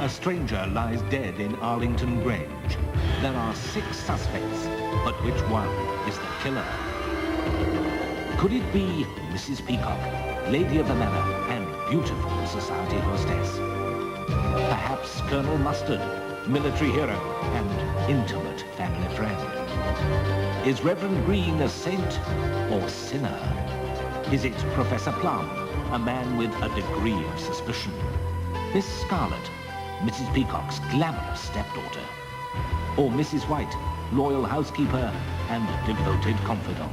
A stranger lies dead in Arlington Grange. There are 6 suspects, but which one is the killer? Could it be Mrs. Peacock, lady of the manor and beautiful society hostess? Perhaps Colonel Mustard, military hero and intimate family friend? Is Reverend Green a saint or sinner? Is it Professor Plum, a man with a degree of suspicion? Miss Scarlet, Mrs. Peacock's glamorous stepdaughter? Or Mrs. White, loyal housekeeper and devoted confidant?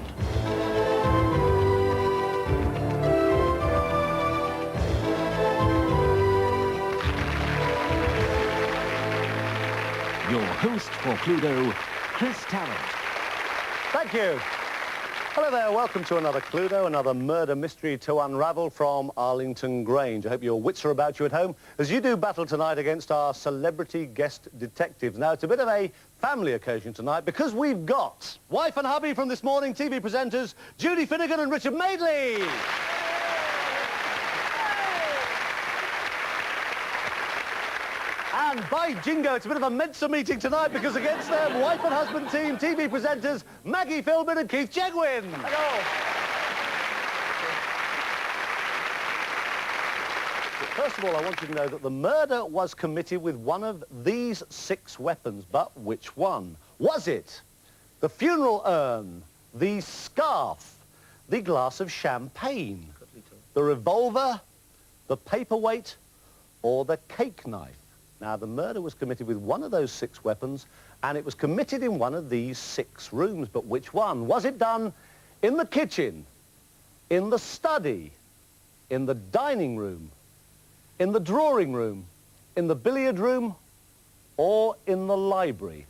Your host for Cluedo, Chris Tarrant. Thank you. Hello there, welcome to another Cluedo, another murder mystery to unravel from Arlington Grange. I hope your wits are about you at home as you do battle tonight against our celebrity guest detectives. Now, it's a bit of a family occasion tonight because we've got wife and hubby from this morning, TV presenters Judy Finnegan and Richard Madeley. And by jingo, it's a bit of a Mensa meeting tonight because against them, wife and husband team, TV presenters Maggie Philbin and Keith Chegwin. Hello. First of all, I want you to know that the murder was committed with one of these 6 weapons, but which one? Was it the funeral urn, the scarf, the glass of champagne, the revolver, the paperweight, or the cake knife? Now, the murder was committed with one of those 6 weapons, and it was committed in one of these 6 rooms. But which one? Was it done in the kitchen, in the study, in the dining room, in the drawing room, in the billiard room, or in the library?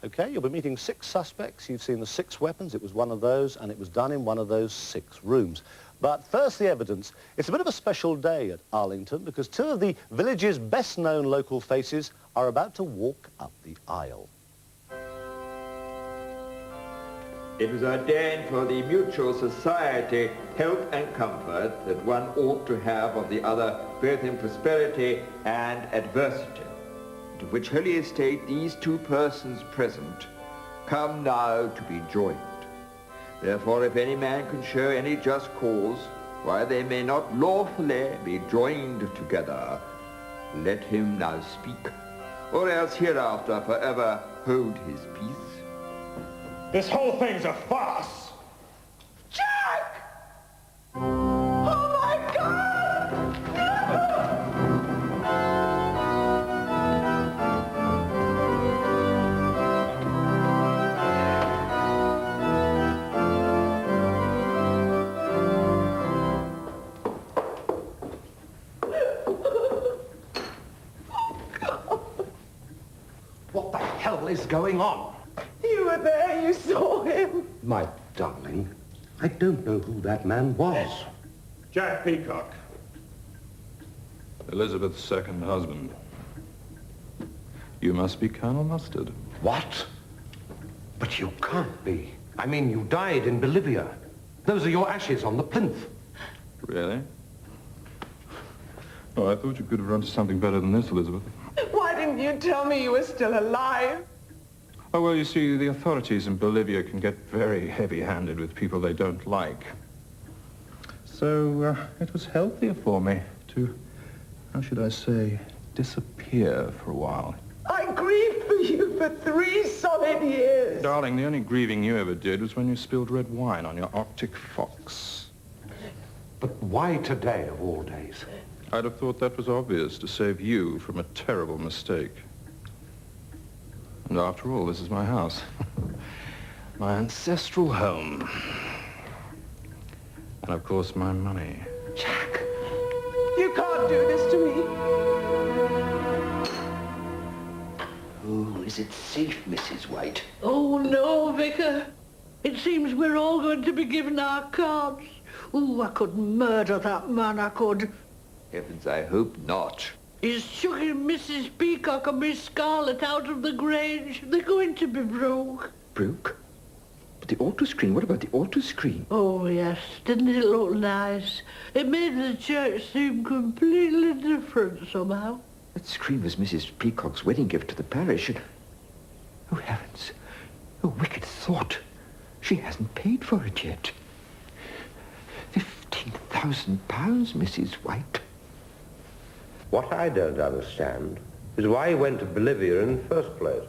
Okay, you'll be meeting 6 suspects. You've seen the 6 weapons. It was one of those, and it was done in one of those 6 rooms. But first, the evidence. It's a bit of a special day at Arlington because 2 of the village's best-known local faces are about to walk up the aisle. It was ordained for the mutual society, health and comfort that one ought to have of the other, both in prosperity and adversity. To which holy estate these 2 persons present come now to be joined. Therefore, if any man can show any just cause why they may not lawfully be joined together, let him now speak, or else hereafter forever hold his peace. This whole thing's a farce! Jack! Oh, my God! What the hell is going on? You were there, you saw him. My darling, I don't know who that man was. Jack Peacock. Elizabeth's second husband. You must be Colonel Mustard. What? But you can't be. I mean, you died in Bolivia. Those are your ashes on the plinth. Really? Oh, I thought you could have run to something better than this, Elizabeth. Why didn't you tell me you were still alive? Oh, well, you see, the authorities in Bolivia can get very heavy-handed with people they don't like. So, it was healthier for me to, how should I say, disappear for a while. I grieved for you for 3 solid years. Darling, the only grieving you ever did was when you spilled red wine on your Arctic fox. But why today, of all days? I'd have thought that was obvious, to save you from a terrible mistake. And after all, this is my house. My ancestral home. And of course, my money. Jack, you can't do this to me. Oh, is it safe, Mrs. White? Oh, no, Vicar. It seems we're all going to be given our cards. Ooh, I could murder that man, I could. Heavens, I hope not. He's chucking Mrs. Peacock and Miss Scarlet out of the Grange. They're going to be broke. Broke? But the auto screen, what about the auto screen? Oh, yes. Didn't it look nice? It made the church seem completely different somehow. That scream was Mrs. Peacock's wedding gift to the parish. And, oh, heavens, a wicked thought. She hasn't paid for it yet. £15,000, Mrs. White. What I don't understand is why he went to Bolivia in the first place.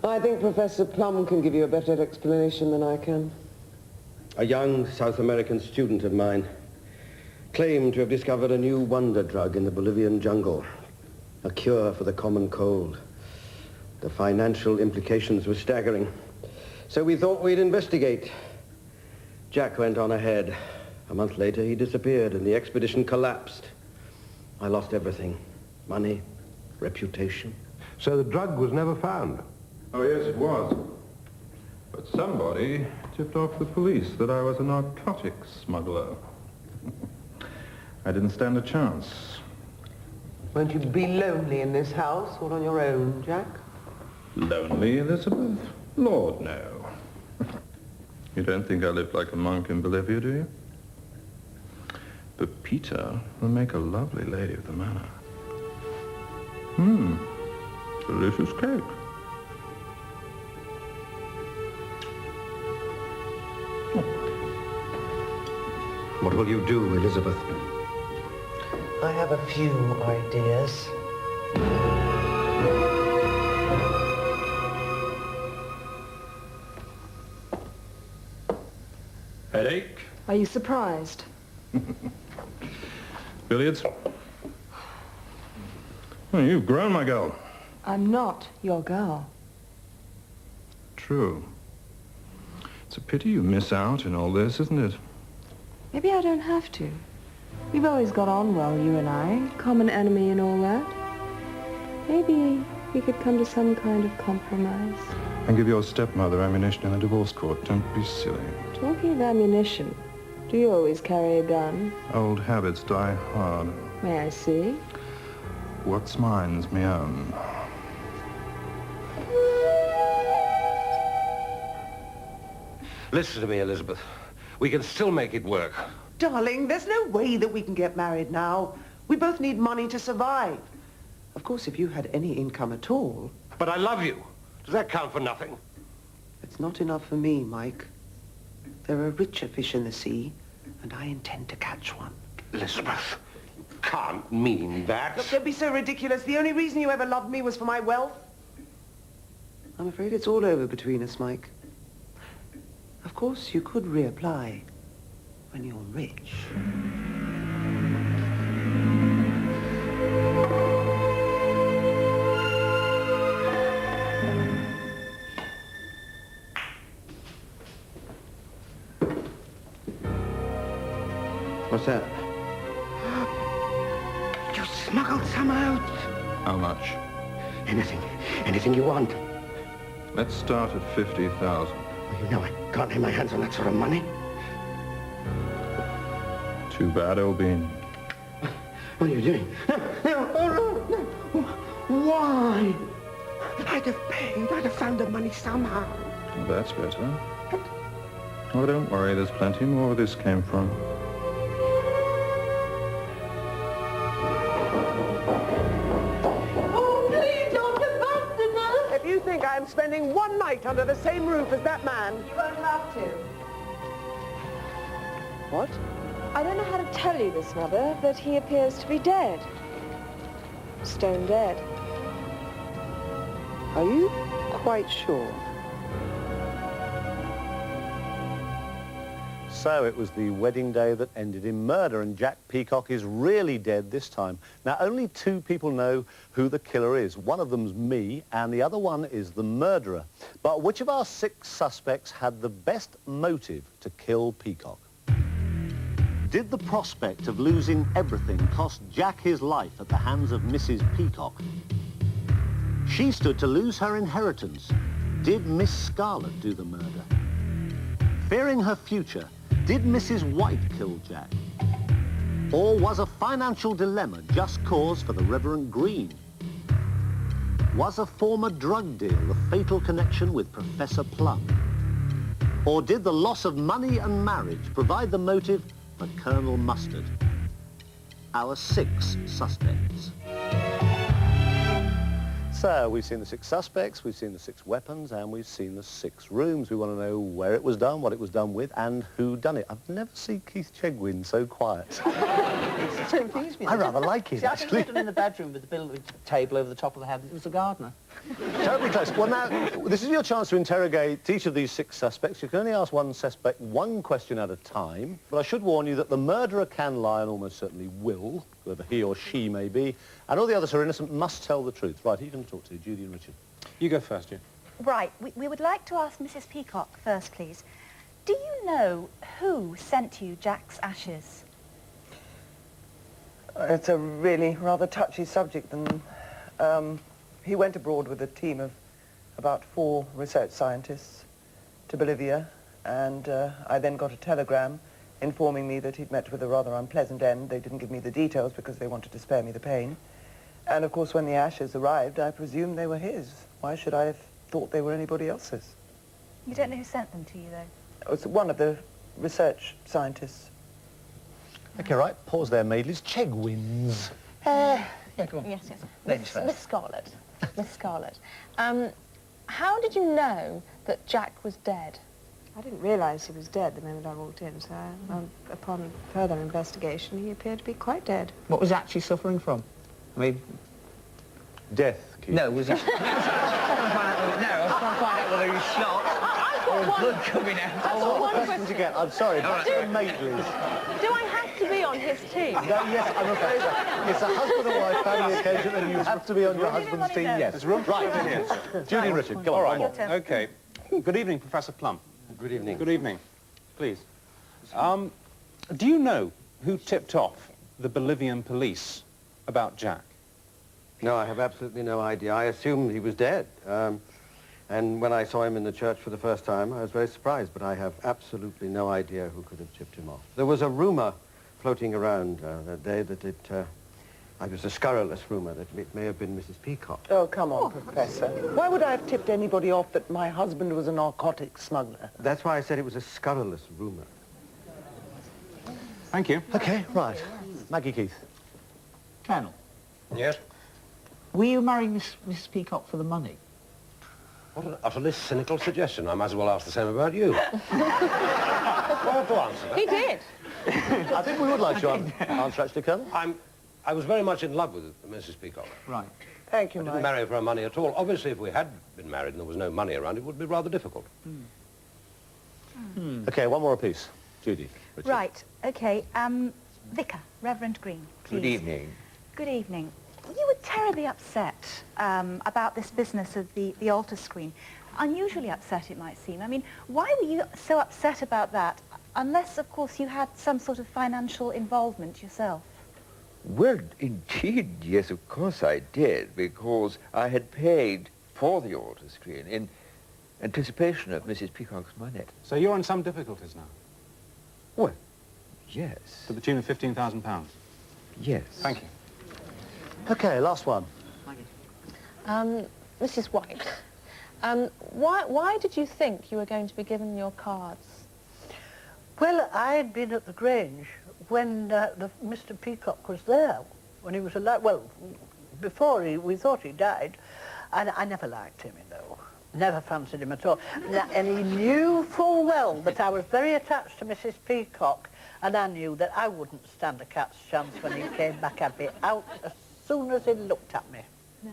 I think Professor Plum can give you a better explanation than I can. A young South American student of mine claimed to have discovered a new wonder drug in the Bolivian jungle, a cure for the common cold. The financial implications were staggering, so we thought we'd investigate. Jack went on ahead. A month later, he disappeared and the expedition collapsed. I lost everything. Money, reputation. So the drug was never found? Oh, yes, it was. But somebody tipped off the police that I was a narcotics smuggler. I didn't stand a chance. Won't you be lonely in this house all on your own, Jack? Lonely, Elizabeth? Lord, no. You don't think I lived like a monk in Bolivia, do you? But Peter will make a lovely lady of the manor. Delicious cake. What will you do, Elizabeth? I have a few ideas. Headache? Are you surprised? Billiards? Oh, you've grown, my girl. I'm not your girl. True. It's a pity you miss out in all this, isn't it? Maybe I don't have to. We've always got on well, you and I. Common enemy and all that. Maybe we could come to some kind of compromise. And give your stepmother ammunition in the divorce court. Don't be silly. Talking of ammunition, do you always carry a gun? Old habits die hard. May I see? What's mine's my own. Listen to me, Elizabeth. We can still make it work. Darling, there's no way that we can get married now. We both need money to survive. Of course, if you had any income at all... But I love you. Does that count for nothing? It's not enough for me, Mike. There are richer fish in the sea, and I intend to catch one. Elizabeth, you can't mean that. Look, don't be so ridiculous. The only reason you ever loved me was for my wealth. I'm afraid it's all over between us, Mike. Of course, you could reapply when you're rich. What's that? You smuggled some out. How much? Anything you want. Let's start at 50,000. Well, you know I can't lay my hands on that sort of money. Too bad, old bean. What are you doing? No. Why? I'd have paid. I'd have found the money somehow. Well, that's better. Oh, don't worry. There's plenty more where this came from. Oh, please don't abandon us! If you think I'm spending one night under the same roof as that man... You won't have to. What? I don't know how to tell you this, Mother, but he appears to be dead. Stone dead. Are you quite sure? So it was the wedding day that ended in murder, and Jack Peacock is really dead this time. Now, only two people know who the killer is. One of them's me, and the other one is the murderer. But which of our 6 suspects had the best motive to kill Peacock? Did the prospect of losing everything cost Jack his life at the hands of Mrs. Peacock? She stood to lose her inheritance. Did Miss Scarlet do the murder? Fearing her future, did Mrs. White kill Jack? Or was a financial dilemma just cause for the Reverend Green? Was a former drug deal the fatal connection with Professor Plum? Or did the loss of money and marriage provide the motive for Colonel Mustard? Our 6 suspects. So, we've seen the 6 suspects, we've seen the 6 weapons, and we've seen the 6 rooms. We want to know where it was done, what it was done with, and who done it. I've never seen Keith Chegwin so quiet. It's so pleased me. I rather like it, See, actually. I think in the bedroom with the billiard table over the top of the head. It was the gardener. Terribly close. Well, now, this is your chance to interrogate each of these 6 suspects. You can only ask one suspect one question at a time. But I should warn you that the murderer can lie and almost certainly will, whoever he or she may be, and all the others who are innocent must tell the truth. Right, who are you going to talk to, Judy and Richard? You go first, Judy. Right, we would like to ask Mrs. Peacock first, please. Do you know who sent you Jack's ashes? It's a really rather touchy subject, and he went abroad with a team of about 4 research scientists to Bolivia, and I then got a telegram informing me that he'd met with a rather unpleasant end. They didn't give me the details because they wanted to spare me the pain. And of course, when the ashes arrived, I presumed they were his. Why should I have thought they were anybody else's? You don't know who sent them to you, though? It was one of the research scientists. Okay, right, pause there, Maidleys. Chegwins. Yeah, go on. Yes, yes. Ladies first. Miss Scarlett. Miss Scarlett. How did you know that Jack was dead? I didn't realise he was dead the moment I walked in, so upon further investigation, he appeared to be quite dead. What was he actually suffering from? I mean... Death, Keith. No, was that... I was trying to find out whether he was shot or blood coming out. Oh, what questions again? I'm sorry, back to Maidleys. Do I have to be on his team? No, yes, I'm afraid so. It's a husband and wife family occasion and you have to be on your husband's team, yes. There's room for right. here. Judy and Richard, go on. All right, one more. OK. Good evening, Professor Plum. Good evening. Good evening. Please. Do you know who tipped off the Bolivian police about Jack? No, I have absolutely no idea. I assumed he was dead. And when I saw him in the church for the first time, I was very surprised, but I have absolutely no idea who could have tipped him off. There was a rumor floating around that day that it was a scurrilous rumor that it may have been Mrs. Peacock. Oh, come on, Professor. Why would I have tipped anybody off that my husband was a narcotics smuggler? That's why I said it was a scurrilous rumor. Thank you. OK, right. Maggie Keith. Colonel, Yes? were you marrying Mrs. Peacock for the money? What an utterly cynical suggestion. I might as well ask the same about you. Do I have to answer that? He did. I think we would like to answer, actually, Colonel. I was very much in love with Mrs. Peacock. Right. Thank you, I Mike. didn't marry her for her money at all. Obviously, if we had been married and there was no money around, it would be rather difficult. OK, one more apiece. Judy. Richard. Right, OK. Vicar, Reverend Green, please. Good evening. Good evening. You were terribly upset about this business of the altar screen. Unusually upset, it might seem. I mean, why were you so upset about that? Unless, of course, you had some sort of financial involvement yourself. Well, indeed, yes, of course I did, because I had paid for the altar screen in anticipation of Mrs. Peacock's money. So you're in some difficulties now? Well, yes. To the tune of £15,000? Yes. Thank you. OK, last one. Mrs. White, why did you think you were going to be given your cards? Well, I'd been at the Grange when Mr. Peacock was there, when he was alive. Well, before we thought he died, and I never liked him, you know. Never fancied him at all. And he knew full well that I was very attached to Mrs. Peacock, and I knew that I wouldn't stand a cat's chance when he came back. I'd be out as soon as he looked at me. No.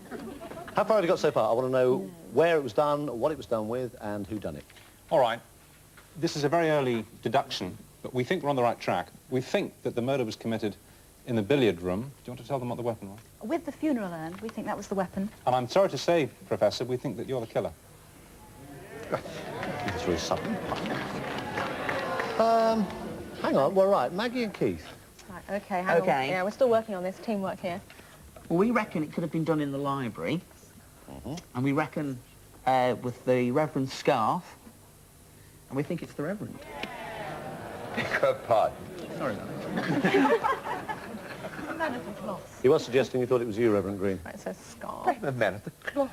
How far have you got so far? I want to know where it was done, what it was done with, and who done it. All right. This is a very early deduction, but we think we're on the right track. We think that the murder was committed in the billiard room. Do you want to tell them what the weapon was? With the funeral urn, we think that was the weapon. And I'm sorry to say, Professor, we think that you're the killer. That's really sudden. Hang on, we're right. Maggie and Keith. Right, OK, hang on. Yeah, we're still working on this teamwork here. Well, we reckon it could have been done in the library. And we reckon with the Reverend's scarf. And we think it's the Reverend. Beg your pardon. Sorry, A man of the cloth. He was suggesting he thought it was you, Reverend Green. Right, so scarf. I'm a man of the cloth.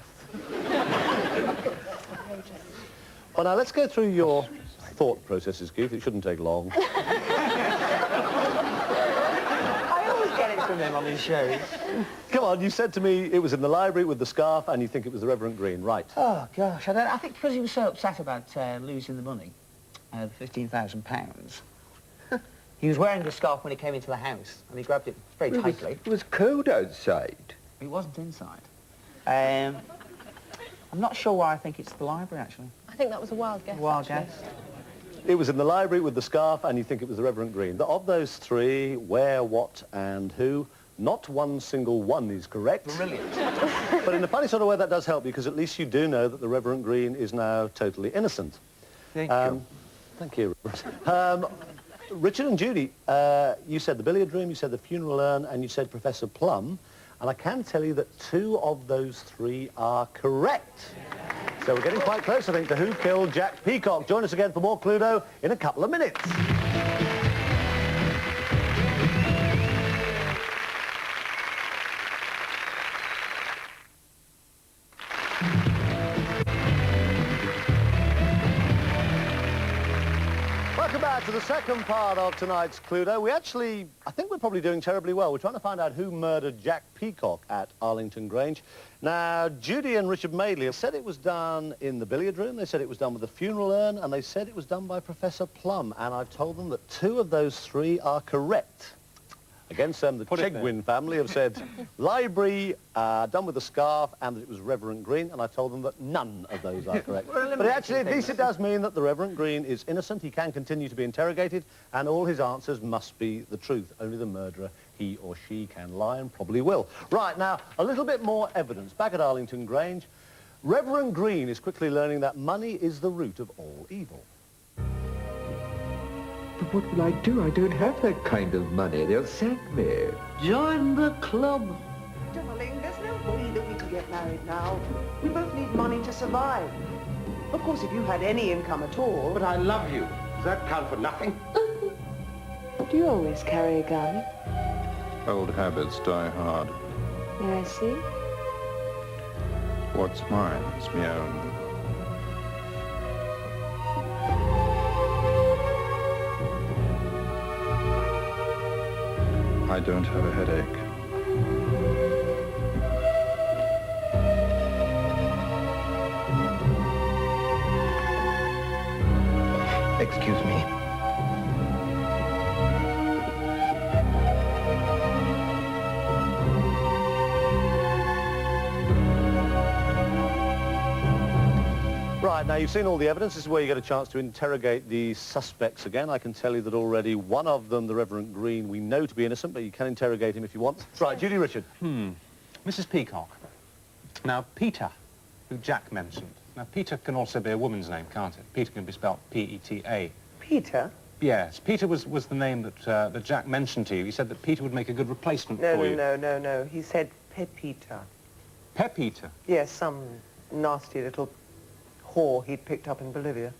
Well, now, let's go through your thought processes, Keith. It shouldn't take long. I always get it from him on his show. Come on, you said to me it was in the library with the scarf and you think it was the Reverend Green, right? Oh, gosh. I think because he was so upset about losing the money, the £15,000, he was wearing the scarf when he came into the house, and he grabbed it very tightly. It was cold outside. It wasn't inside. I'm not sure why I think it's the library, actually. I think that was a wild guess. Wild actually. guess. It was in the library with the scarf and you think it was the Reverend Green. Of those three, where, what and who, not one single one is correct. Brilliant. But in a funny sort of way that does help because at least you do know that the Reverend Green is now totally innocent. Thank you. Thank you, Robert. Richard and Judy, you said the billiard room, you said the funeral urn and you said Professor Plum. And I can tell you that 2 of those 3 are correct. So we're getting quite close, I think, to who killed Jack Peacock. Join us again for more Cluedo in a couple of minutes. Welcome back to the second part of tonight's Cluedo. I think we're probably doing terribly well. We're trying to find out who murdered Jack Peacock at Arlington Grange. Now, Judy and Richard Madeley have said it was done in the billiard room, they said it was done with the funeral urn, and they said it was done by Professor Plum. And I've told them that 2 of those 3 are correct. Against them, the Chegwin family have said library, done with the scarf, and that it was Reverend Green, and I told them that none of those are correct. But actually, at least it does mean that the Reverend Green is innocent. He can continue to be interrogated, and all his answers must be the truth. Only the murderer, he or she, can lie and probably will. Right, now, a little bit more evidence. Back at Arlington Grange, Reverend Green is quickly learning that money is the root of all evil. But what will I do? I don't have that kind of money. They'll sack me. Join the club. Darling, there's no way that we can get married now. We both need money to survive. Of course, if you had any income at all... But I love you. Does that count for nothing? Do you always carry a gun? Old habits die hard. May I see? What's mine is my own. I don't have a headache. Excuse me. Right, now you've seen all the evidence. This is where you get a chance to interrogate the suspects again. I can tell you that already one of them, the Reverend Green, we know to be innocent, but you can interrogate him if you want. Right, Judy Richard. Mrs. Peacock. Now, Peter, who Jack mentioned. Now, Peter can also be a woman's name, can't it? Peter can be spelled P-E-T-A. Peter? Yes, Peter was the name that Jack mentioned to you. He said that Peter would make a good replacement for you. No. He said Pepita. Pepita? Yes, some nasty little whore he'd picked up in Bolivia.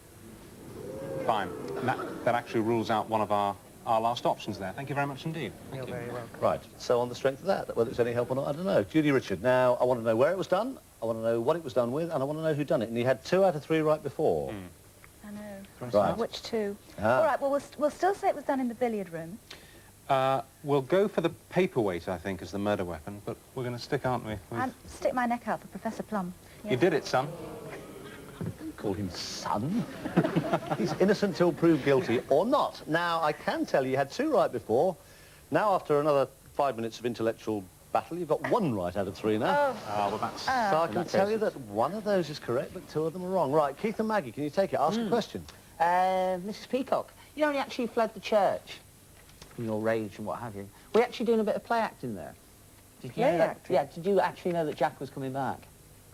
Fine. And that actually rules out one of our last options there. Thank you very much indeed. You're very welcome. Right, so on the strength of that, whether it's any help or not, I don't know. Judy Richard, now I want to know where it was done, I want to know what it was done with, and I want to know who done it. And you had 2 out of 3 right before. I know. Right. Which 2? Ah. All right, well, we'll still say it was done in the billiard room. We'll go for the paperweight, I think, as the murder weapon, but we're going to stick, aren't we? And stick my neck out for Professor Plum. You did it, son. Call him son. He's innocent till proved guilty or not. Now, I can tell you had 2 right before. Now, after another 5 minutes of intellectual battle, you've got 1 right out of 3 now. Well, that's... So I can tell you that 1 of those is correct, but 2 of them are wrong. Right, Keith and Maggie, can you take it? Ask a question. Mrs. Peacock, you know, when you actually fled the church from your rage and what have you, were you actually doing a bit of play acting there? Did you know that? acting? Yeah, did you actually know that Jack was coming back?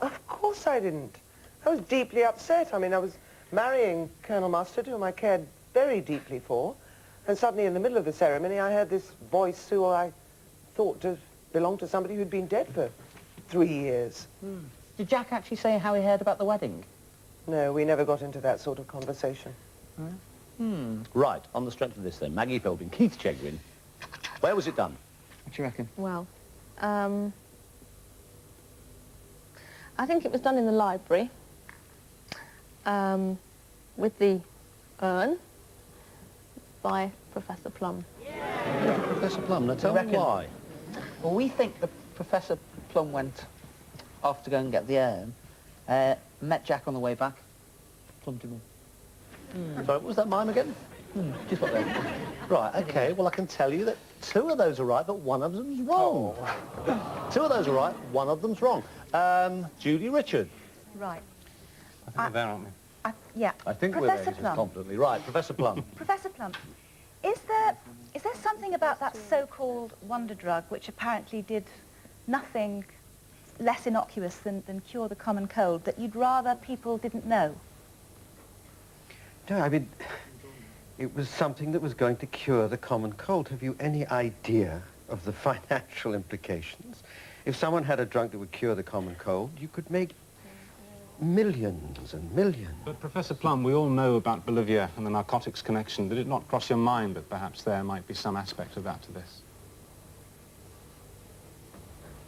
Of course I didn't. I was deeply upset. I mean, I was marrying Colonel Mustard, whom I cared very deeply for, and suddenly in the middle of the ceremony I heard this voice who I thought belonged to somebody who'd been dead for 3 years. Did Jack actually say how he heard about the wedding? No, we never got into that sort of conversation. Right, on the strength of this then, Maggie Philbin, Keith Chegwin, where was it done? What do you reckon? Well, I think it was done in the library with the urn by Professor Plum. Professor Plum, now tell me why. Well, we think that Professor Plum went off to go and get the urn, met Jack on the way back, plumped him in. Sorry, what was that mime again? Just what they... Right, OK, well, I can tell you that 2 of those are right, but 1 of them's wrong. 2 of those are right, 1 of them's wrong. Judy, Richard. Right. I think we're there, aren't we? Yeah. I think Professor we're there, Plum. confidently. Right, Professor Plum. Professor Plum, is there something about that so-called wonder drug which apparently did nothing less innocuous than cure the common cold that you'd rather people didn't know? No, I mean, it was something that was going to cure the common cold. Have you any idea of the financial implications? If someone had a drug that would cure the common cold, you could make millions and millions. But Professor Plum, we all know about Bolivia and the narcotics connection. Did it not cross your mind that perhaps there might be some aspect of that to this?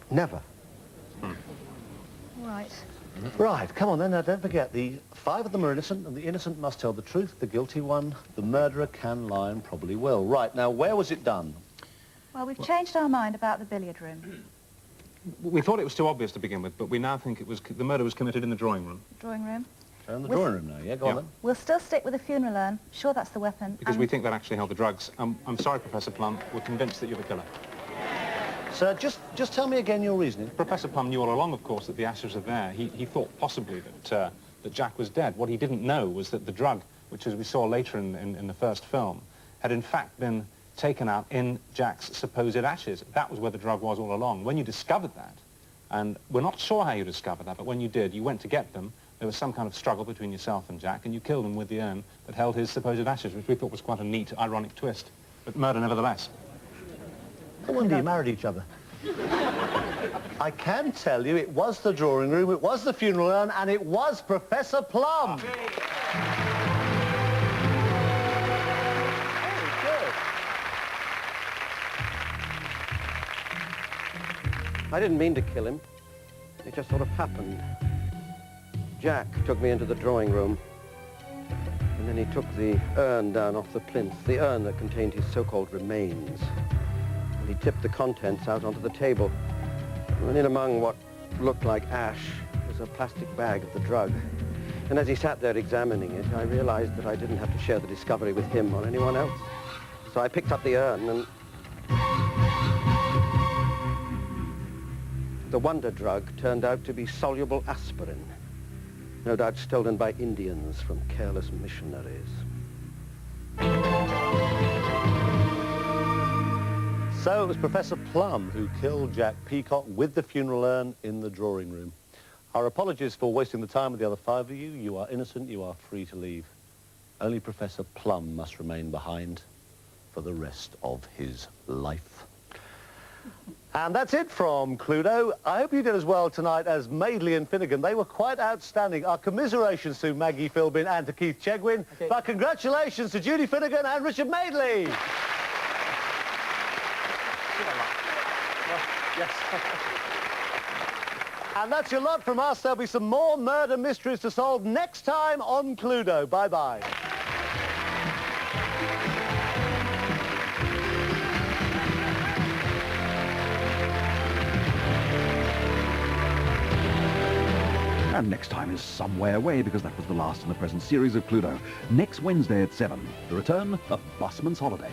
Never. Right. Right, come on then, now don't forget, the 5 of them are innocent, and the innocent must tell the truth. The guilty one, the murderer, can lie and probably will. Right, now, where was it done? Well, we've changed our mind about the billiard room. We thought it was too obvious to begin with, but we now think the murder was committed in the drawing room. Drawing room. So in the drawing room now, yeah? Go on then. We'll still stick with the funeral urn. Sure, that's the weapon. Because we think that actually held the drugs. I'm sorry, Professor Plum. We're convinced that you're the killer. Sir, just tell me again your reasoning. Professor Plum knew all along, of course, that the ashes are there. He thought possibly that Jack was dead. What he didn't know was that the drug, which as we saw later in the first film, had in fact been taken out in Jack's supposed ashes. That was where the drug was all along. When you discovered that, and we're not sure how you discovered that, but when you did, you went to get them. There was some kind of struggle between yourself and Jack, and you killed him with the urn that held his supposed ashes, which we thought was quite a neat, ironic twist. But murder nevertheless. No wonder you married each other. I can tell you it was the drawing room, it was the funeral urn, and it was Professor Plum. Very good. I didn't mean to kill him. It just sort of happened. Jack took me into the drawing room, and then he took the urn down off the plinth, the urn that contained his so-called remains. And he tipped the contents out onto the table. And in among what looked like ash was a plastic bag of the drug. And as he sat there examining it, I realized that I didn't have to share the discovery with him or anyone else. So I picked up the urn and... The wonder drug turned out to be soluble aspirin, no doubt stolen by Indians from careless missionaries. So it was Professor Plum who killed Jack Peacock with the funeral urn in the drawing room. Our apologies for wasting the time with the other 5 of you. You are innocent, you are free to leave. Only Professor Plum must remain behind for the rest of his life. And that's it from Cluedo. I hope you did as well tonight as Madeley and Finnegan. They were quite outstanding. Our commiserations to Maggie Philbin and to Keith Chegwin. Okay. But congratulations to Judy Finnegan and Richard Madeley. Yes. And that's your lot from us. There'll be some more murder mysteries to solve next time on Cluedo. Bye-bye. And next time is some way away because that was the last in the present series of Cluedo. Next Wednesday at 7, the return of Busman's Holiday.